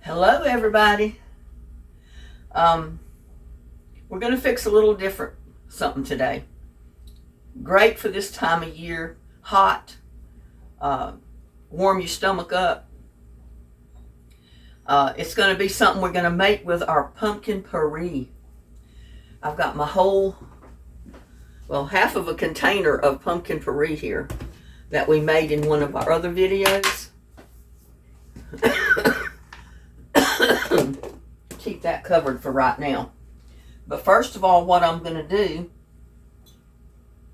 Hello everybody. We're going to fix a little different something today. Great for this time of year. Hot. Warm your stomach up. It's going to be something we're going to make with our pumpkin puree. I've got my whole, half of a container of pumpkin puree here that we made in one of our other videos. Keep that covered for right now. But first of all, what I'm going to do,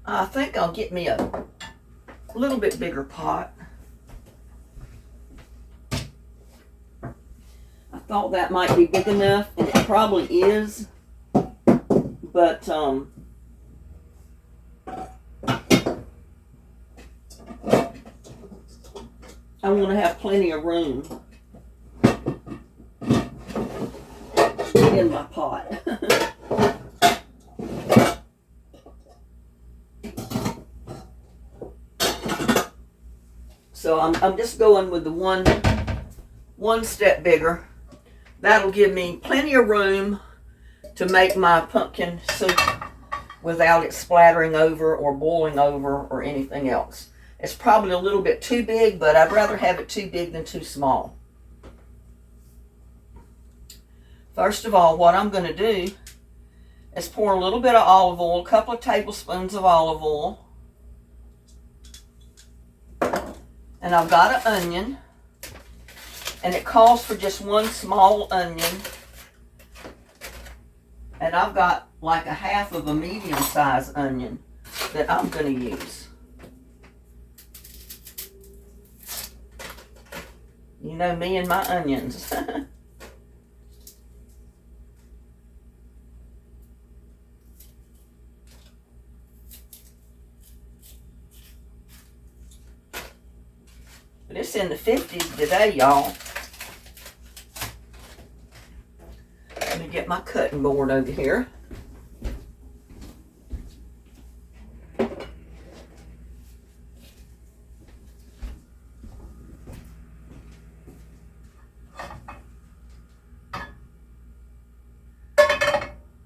I think I'll get me a little bit bigger pot. I thought that might be big enough, and it probably is. But I want to have plenty of room in my pot. So I'm just going with the one step bigger. That'll give me plenty of room to make my pumpkin soup without it splattering over or boiling over or anything else. It's probably a little bit too big, but I'd rather have it too big than too small. First of all, what I'm going to do is pour a little bit of olive oil, a couple of tablespoons of olive oil. And I've got an onion. And it calls for just one small onion. And I've got like a half of a medium-sized onion that I'm going to use. You know me and my onions. But it's in the 50s today, y'all. Let me get my cutting board over here.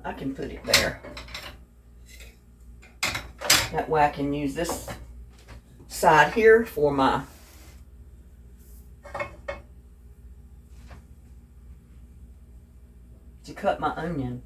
I can put it there. That way I can use this side here for my to cut my onion.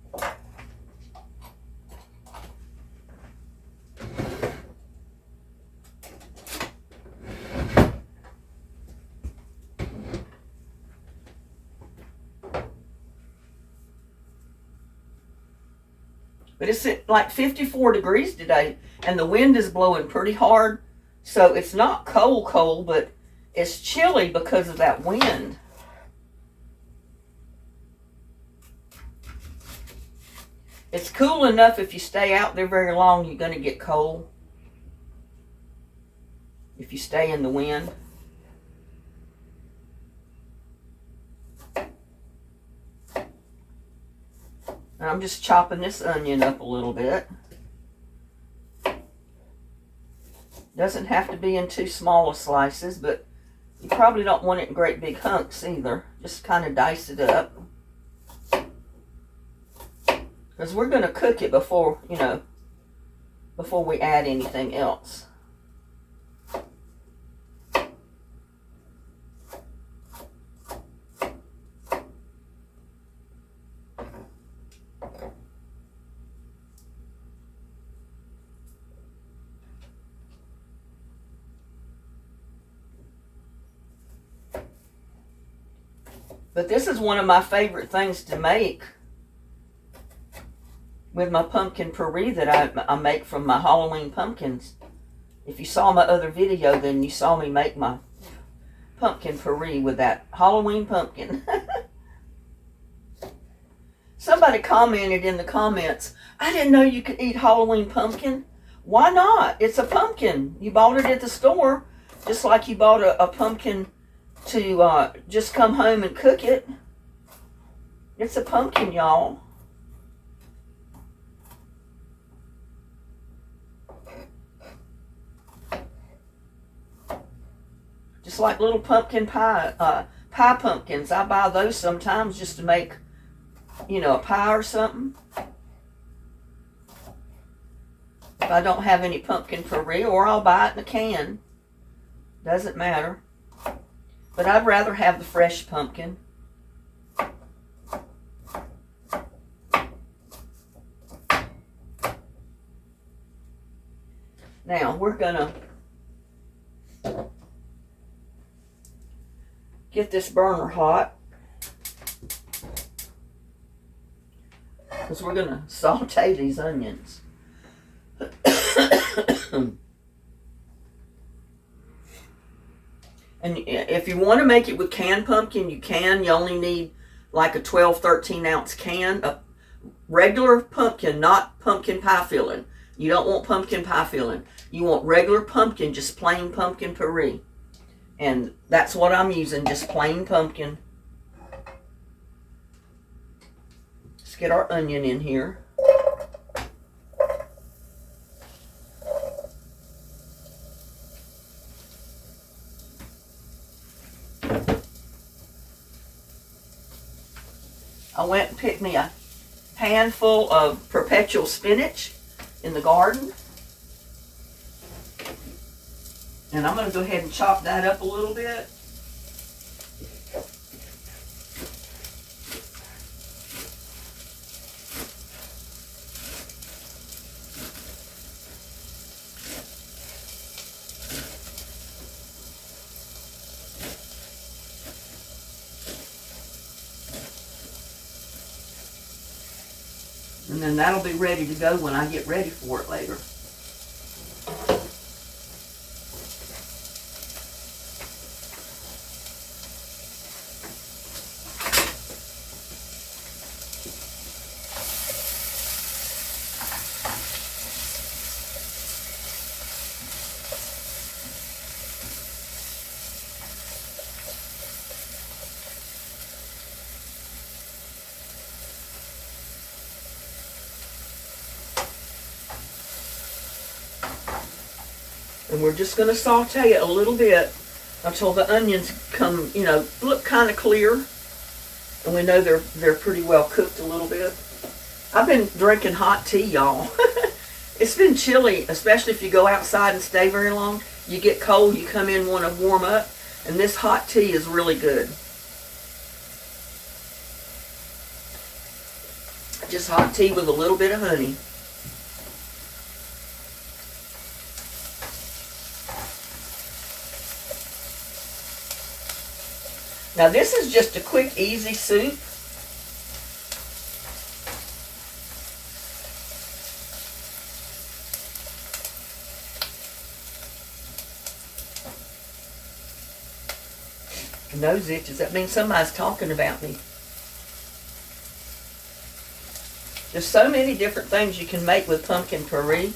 But it's at like 54 degrees today, and the wind is blowing pretty hard, so it's not cold, but it's chilly because of that wind. It's cool enough if you stay out there very long, you're going to get cold. If you stay in the wind. And I'm just chopping this onion up a little bit. Doesn't have to be in too small of slices, but you probably don't want it in great big hunks either. Just kind of dice it up. Because we're going to cook it before we add anything else. But this is one of my favorite things to make with my pumpkin puree that I make from my Halloween pumpkins. If you saw my other video, then you saw me make my pumpkin puree with that Halloween pumpkin. Somebody commented in the comments, I didn't know you could eat Halloween pumpkin. Why not? It's a pumpkin. You bought it at the store, just like you bought a pumpkin to just come home and cook it. It's a pumpkin, y'all. Just like little pumpkin pie, pie pumpkins. I buy those sometimes just to make, you know, a pie or something. If I don't have any pumpkin puree, or I'll buy it in a can. Doesn't matter. But I'd rather have the fresh pumpkin. Now, we're gonna get this burner hot, because we're gonna saute these onions. And if you want to make it with canned pumpkin, you can. You only need like a 12, 13 ounce can of regular pumpkin, not pumpkin pie filling. You don't want pumpkin pie filling. You want regular pumpkin, just plain pumpkin puree. And that's what I'm using, just plain pumpkin. Let's get our onion in here. I went and picked me a handful of perpetual spinach in the garden. And I'm going to go ahead and chop that up a little bit. And then that'll be ready to go when I get ready for it later. And we're just going to saute it a little bit until the onions come, you know, look kind of clear. And we know they're pretty well cooked a little bit. I've been drinking hot tea, y'all. It's been chilly, especially if you go outside and stay very long. You get cold, you come in, want to warm up. And this hot tea is really good. Just hot tea with a little bit of honey. Now this is just a quick, easy soup. Nose itches. That means somebody's talking about me. There's so many different things you can make with pumpkin puree.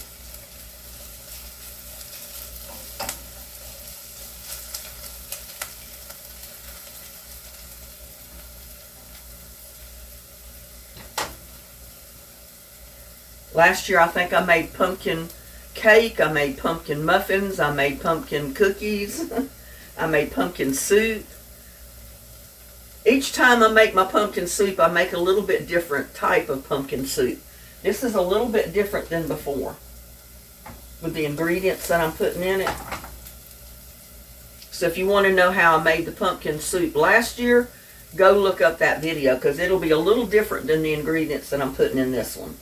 Last year I think I made pumpkin cake, I made pumpkin muffins, I made pumpkin cookies, I made pumpkin soup. Each time I make my pumpkin soup, I make a little bit different type of pumpkin soup. This is a little bit different than before with the ingredients that I'm putting in it. So if you want to know how I made the pumpkin soup last year, go look up that video because it'll be a little different than the ingredients that I'm putting in this one.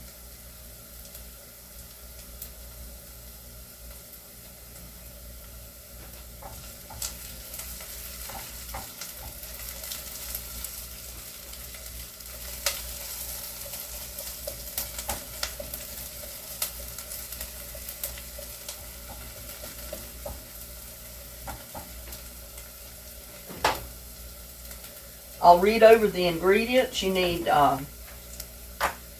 I'll read over the ingredients. You need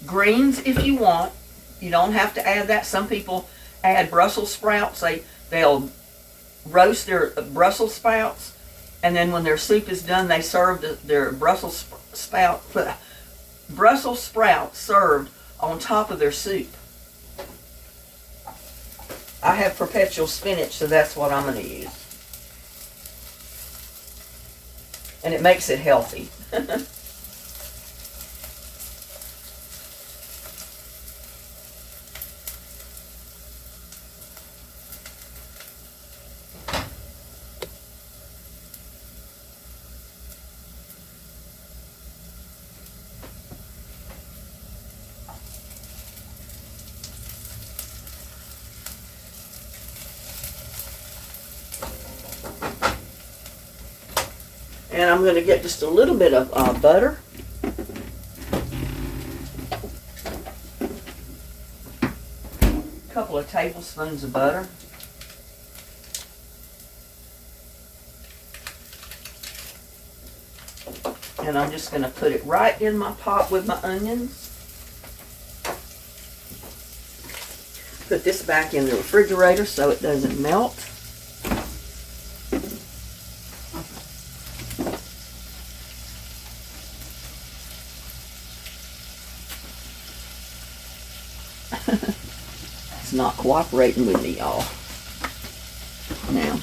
greens if you want. You don't have to add that. Some people add Brussels sprouts. They'll roast their Brussels sprouts, and then when their soup is done, they serve their Brussels sprouts served on top of their soup. I have perpetual spinach, so that's what I'm going to use. and it makes it healthy. And I'm going to get just a little bit of butter. A couple of tablespoons of butter. And I'm just going to put it right in my pot with my onions. Put this back in the refrigerator so it doesn't melt. It's not cooperating with me, y'all. Now,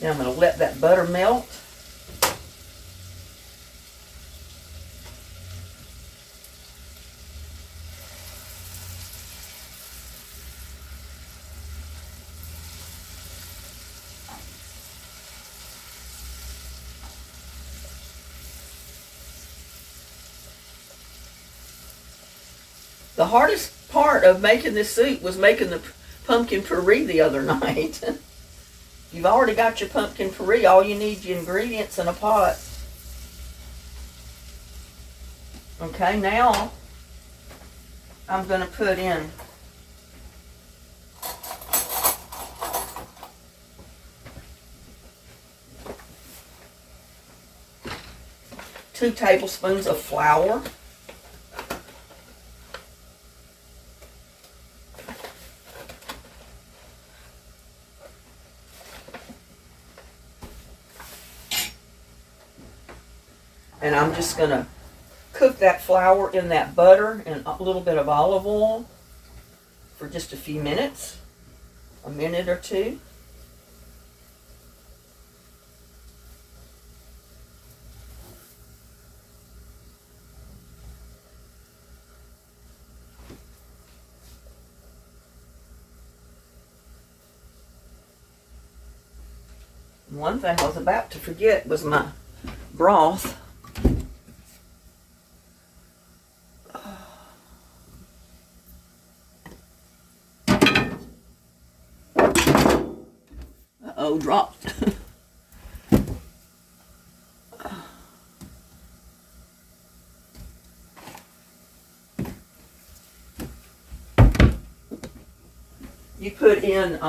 I'm going to let that butter melt. The hardest part of making this soup was making the pumpkin puree the other night. You've already got your pumpkin puree. All you need is your ingredients in a pot. Okay, now I'm going to put in two tablespoons of flour. And I'm just going to cook that flour in that butter and a little bit of olive oil for just a few minutes, a minute or two. One thing I was about to forget was my broth. Uh-oh, dropped. You put in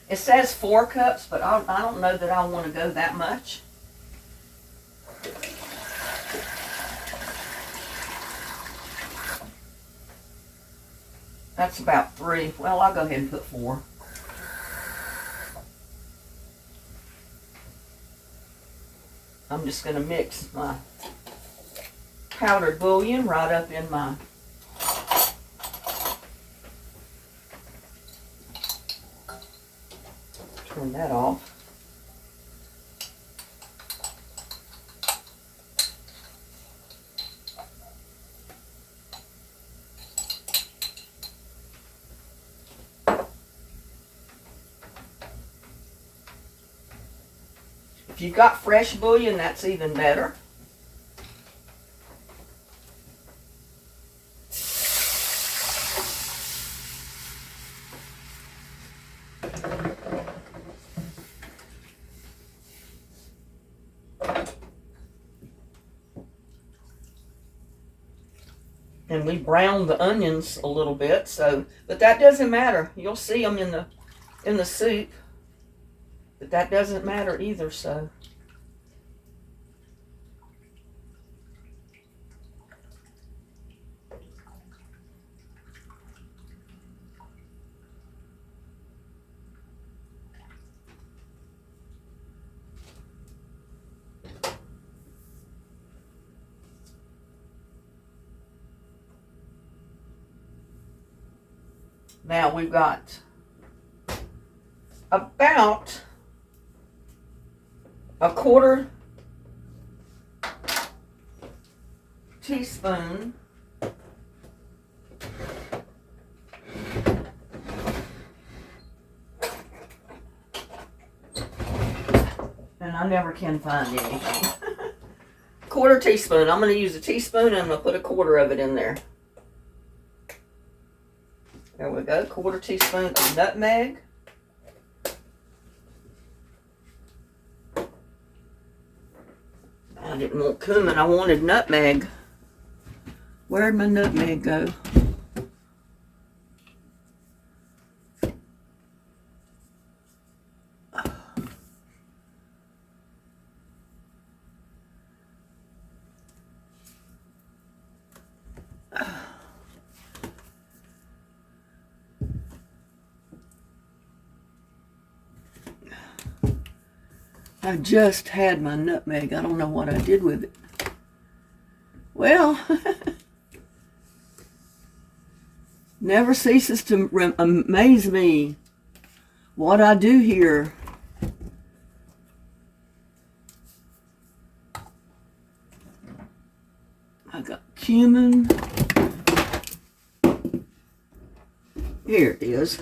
it says 4 cups, but I don't know that I want to go that much. That's about 3. Well, I'll go ahead and put 4. I'm just going to mix my powdered bouillon right up in my turn that off. If you've got fresh bouillon, that's even better. And we browned the onions a little bit, so, but that doesn't matter. You'll see them in the soup, but that doesn't matter either, so. Now we've got about a quarter teaspoon and I never can find anything. Quarter teaspoon. I'm going to use a teaspoon and I'm going to put a quarter of it in there. There we go. Quarter teaspoon of nutmeg. I didn't want cumin. I wanted nutmeg. Where'd my nutmeg go? I just had my nutmeg. I don't know what I did with it. Well, never ceases to amaze me what I do here. I got cumin. Here it is.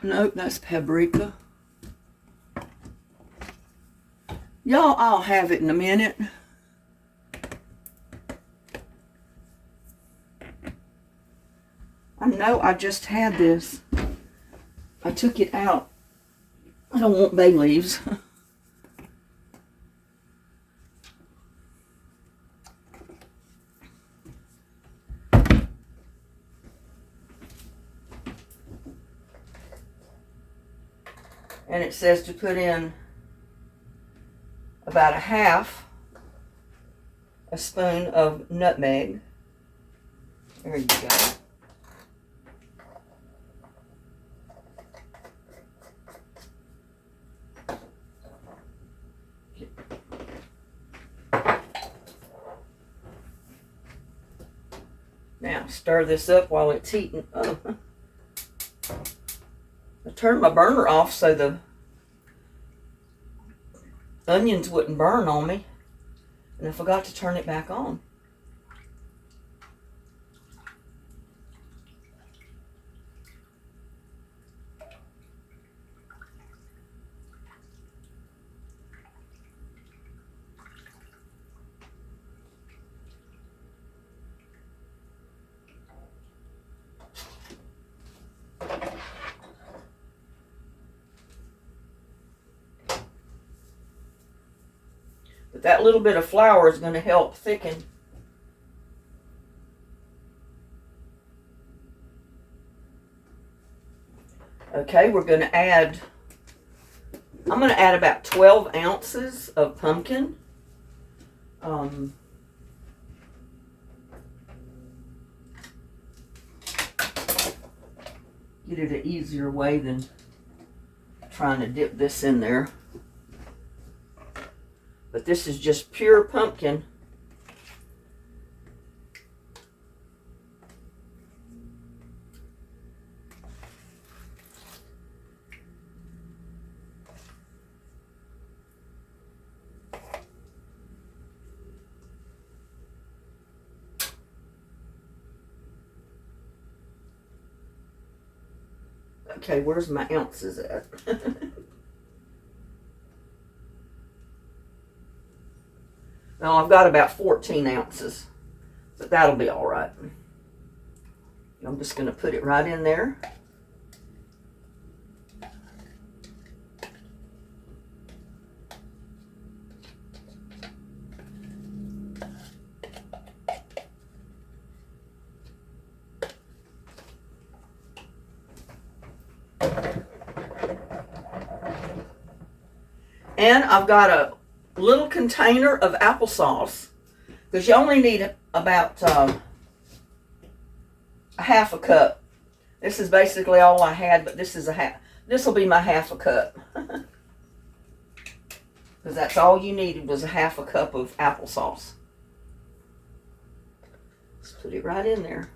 Nope, that's paprika. Y'all, I'll have it in a minute. I know I just had this. I took it out. I don't want bay leaves. And it says to put in about a half a spoon of nutmeg. There you go. Now stir this up while it's heating. I turned my burner off so the onions wouldn't burn on me, and I forgot to turn it back on. But that little bit of flour is going to help thicken. Okay, we're going to add, I'm going to add about 12 ounces of pumpkin. Get it an easier way than trying to dip this in there. But this is just pure pumpkin. Okay, where's my ounces at? Now I've got about 14 ounces, but that'll be all right. I'm just going to put it right in there. And I've got a little container of applesauce, because you only need about a half a cup. This is basically all I had, but this is a half. This will be my half a cup, because that's all you needed was a half a cup of applesauce. Let's put it right in there.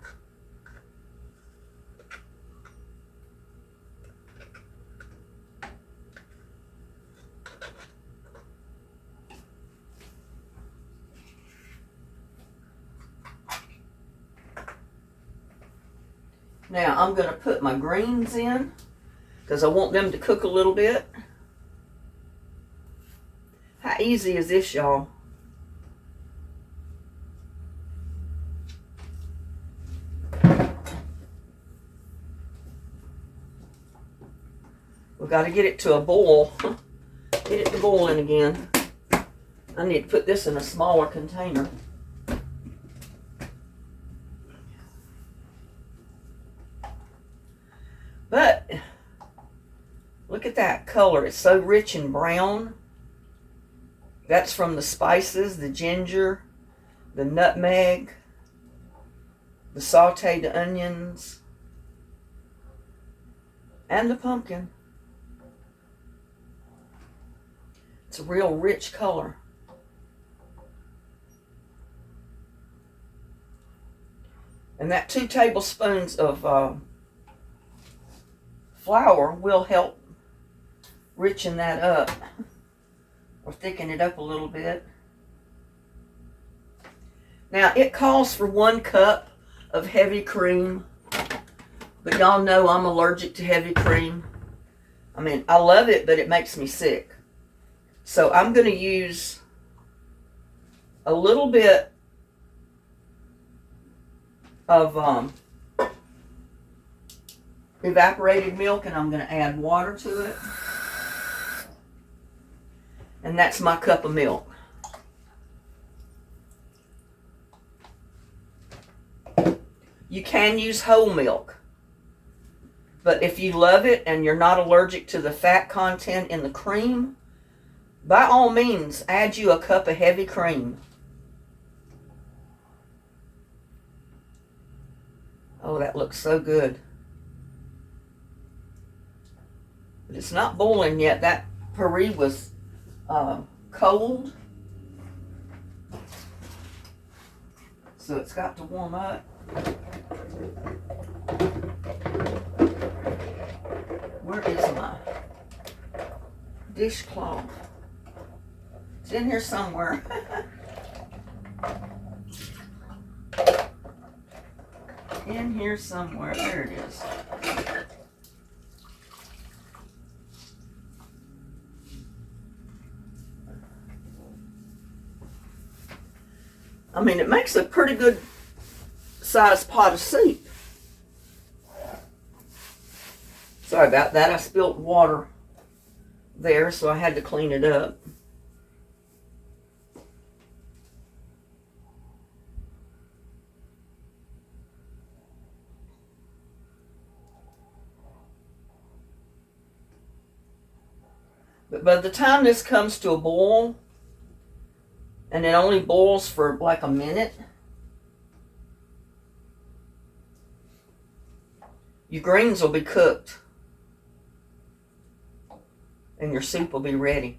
Now I'm going to put my greens in because I want them to cook a little bit. How easy is this, y'all? We've got to get it to a boil. Get it to boiling again. I need to put this in a smaller container. But look at that color. It's so rich and brown. That's from the spices, the ginger, the nutmeg, the sauteed onions, and the pumpkin. It's a real rich color. And that 2 tablespoons of flour will help richen that up or thicken it up a little bit. Now it calls for 1 cup of heavy cream, but y'all know I'm allergic to heavy cream. I mean, I love it, but it makes me sick. So I'm going to use a little bit of evaporated milk, and I'm going to add water to it. And that's my cup of milk. You can use whole milk, but if you love it and you're not allergic to the fat content in the cream, by all means, add you a cup of heavy cream. Oh, that looks so good. But it's not boiling yet. That puree was cold. So it's got to warm up. Where is my dishcloth? It's in here somewhere. In here somewhere. There it is. I mean, it makes a pretty good sized pot of soup. Sorry about that. I spilled water there, so I had to clean it up. But by the time this comes to a boil, and it only boils for like a minute, your greens will be cooked and your soup will be ready.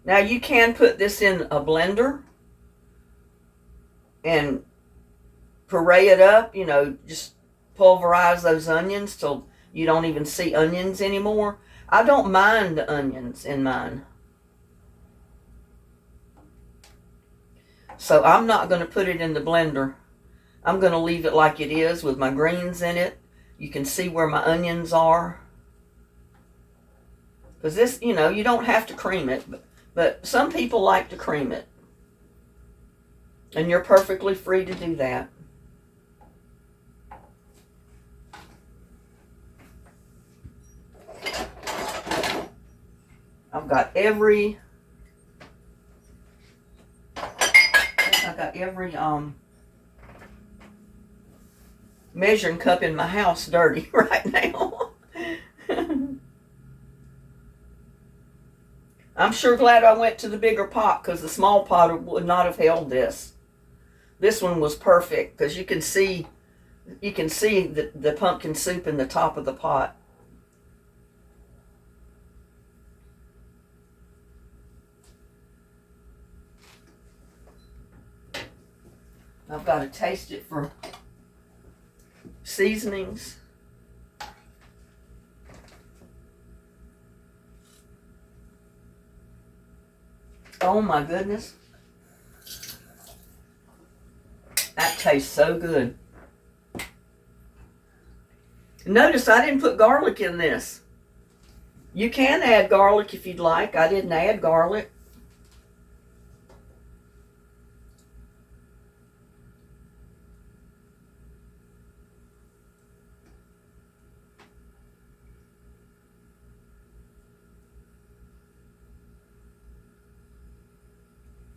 Now you can put this in a blender and puree it up, you know, just pulverize those onions till you don't even see onions anymore. I don't mind the onions in mine. So I'm not going to put it in the blender. I'm going to leave it like it is with my greens in it. You can see where my onions are. Because this, you know, you don't have to cream it. But some people like to cream it. And you're perfectly free to do that. I've got every measuring cup in my house dirty right now. I'm sure glad I went to the bigger pot, because the small pot would not have held this. This one was perfect because you can see the pumpkin soup in the top of the pot. I've got to taste it for seasonings. Oh my goodness. That that tastes so good. Notice I didn't put garlic in this. You can add garlic if you'd like. I didn't add garlic.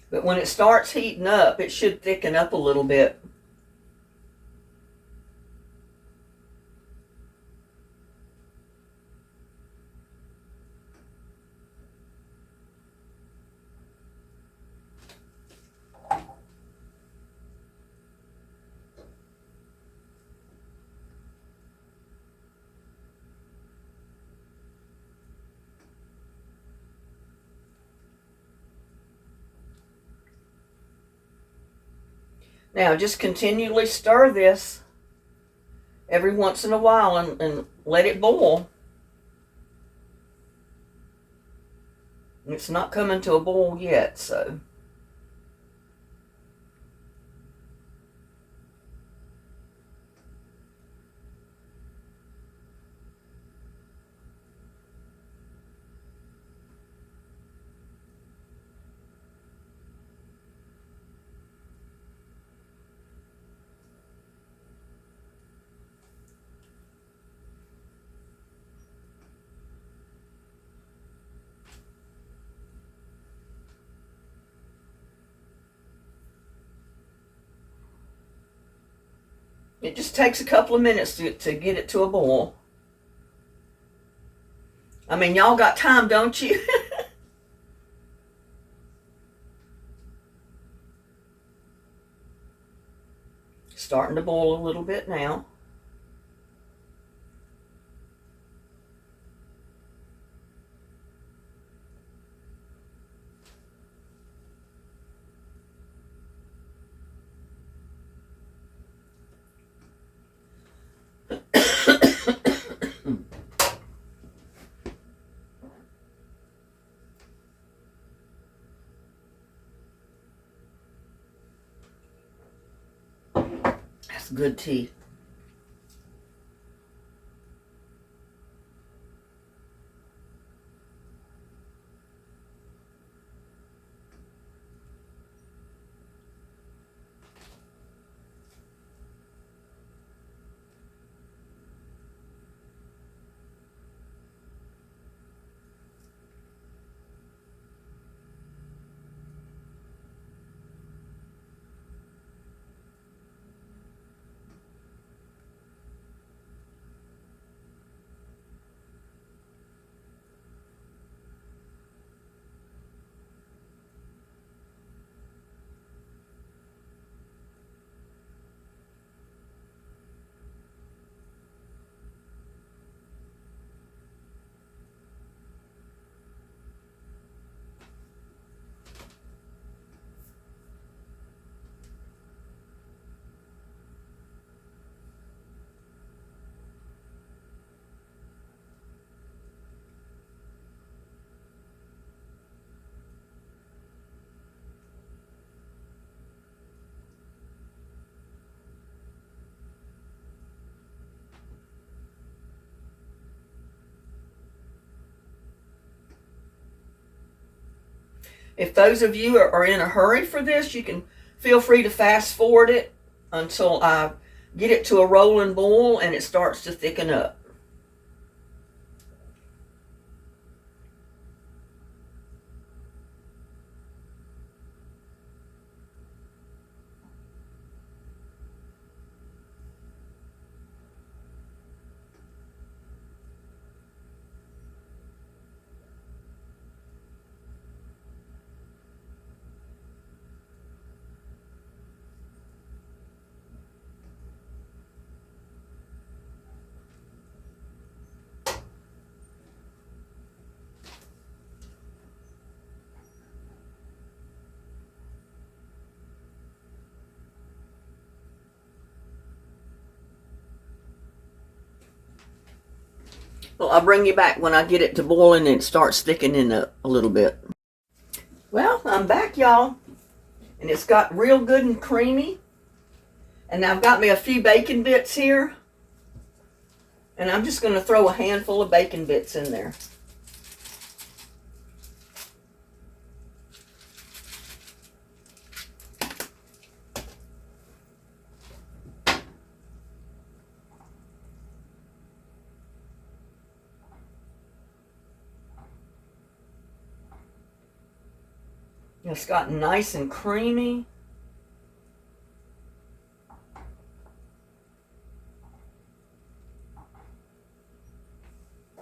But when it starts heating up, it should thicken up a little bit. Now just continually stir this every once in a while and let it boil. It's not coming to a boil yet, so. It just takes a couple of minutes to get it to a boil. I mean, y'all got time, don't you? Starting to boil a little bit now. That's good tea. If those of you are in a hurry for this, you can feel free to fast forward it until I get it to a rolling boil and it starts to thicken up. Well, I'll bring you back when I get it to boiling and it starts thickening up a little bit. Well, I'm back, y'all. And it's got real good and creamy. And I've got me a few bacon bits here. And I'm just going to throw a handful of bacon bits in there. It's gotten nice and creamy.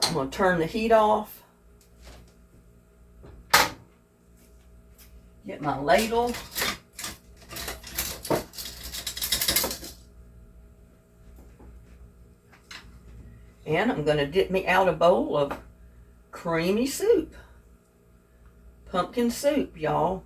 I'm going to turn the heat off. Get my ladle. And I'm going to dip me out a bowl of creamy soup. Pumpkin soup, y'all.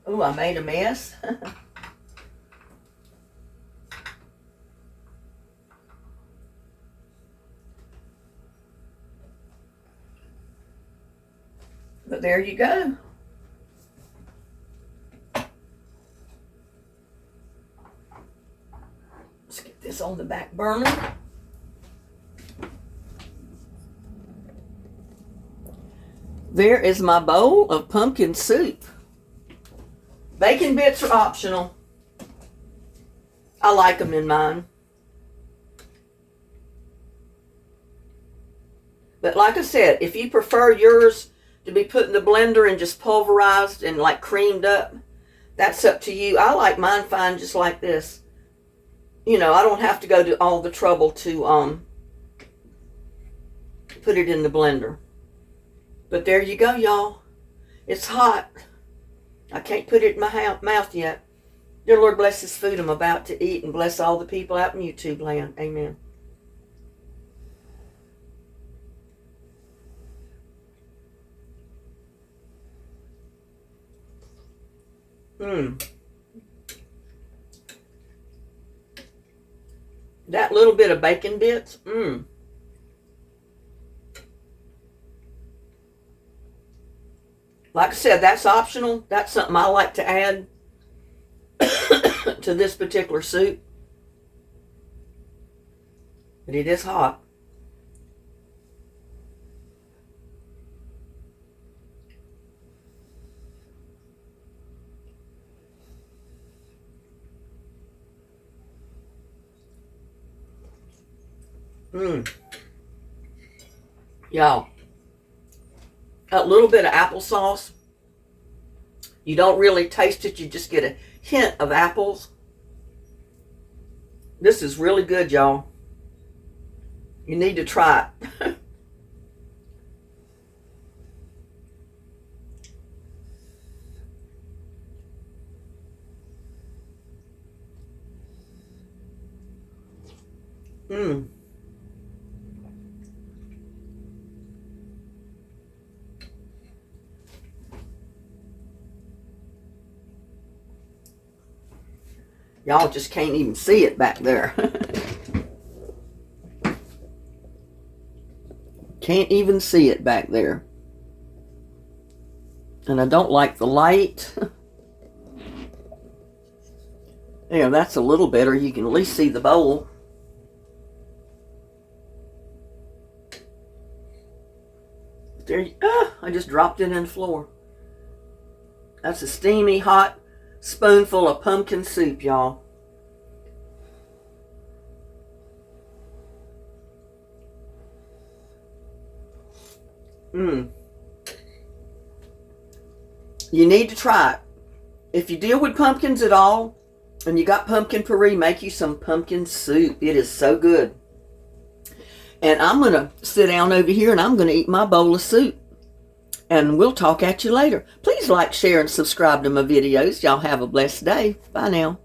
Oh, I made a mess. But there you go. Let's get this on the back burner. There is my bowl of pumpkin soup. Bacon bits are optional. I like them in mine. But like I said, if you prefer yours to be put in the blender and just pulverized and like creamed up, that's up to you. I like mine fine just like this. You know, I don't have to go to all the trouble to put it in the blender. But there you go, y'all. It's hot. I can't put it in my mouth yet. Dear Lord, bless this food I'm about to eat and bless all the people out in YouTube land. Amen. That little bit of bacon bits. Like I said, that's optional. That's something I like to add to this particular soup. But it is hot. Y'all, a little bit of applesauce. You don't really taste it. You just get a hint of apples. This is really good, y'all. You need to try it. Y'all just can't even see it back there. Can't even see it back there. And I don't like the light. Yeah, that's a little better. You can at least see the bowl. There, I just dropped it in the floor. That's a steamy, hot spoonful of pumpkin soup, y'all. You need to try it. If you deal with pumpkins at all, and you got pumpkin puree, make you some pumpkin soup. It is so good. And I'm going to sit down over here and I'm going to eat my bowl of soup. And we'll talk at you later. Please like, share, and subscribe to my videos. Y'all have a blessed day. Bye now.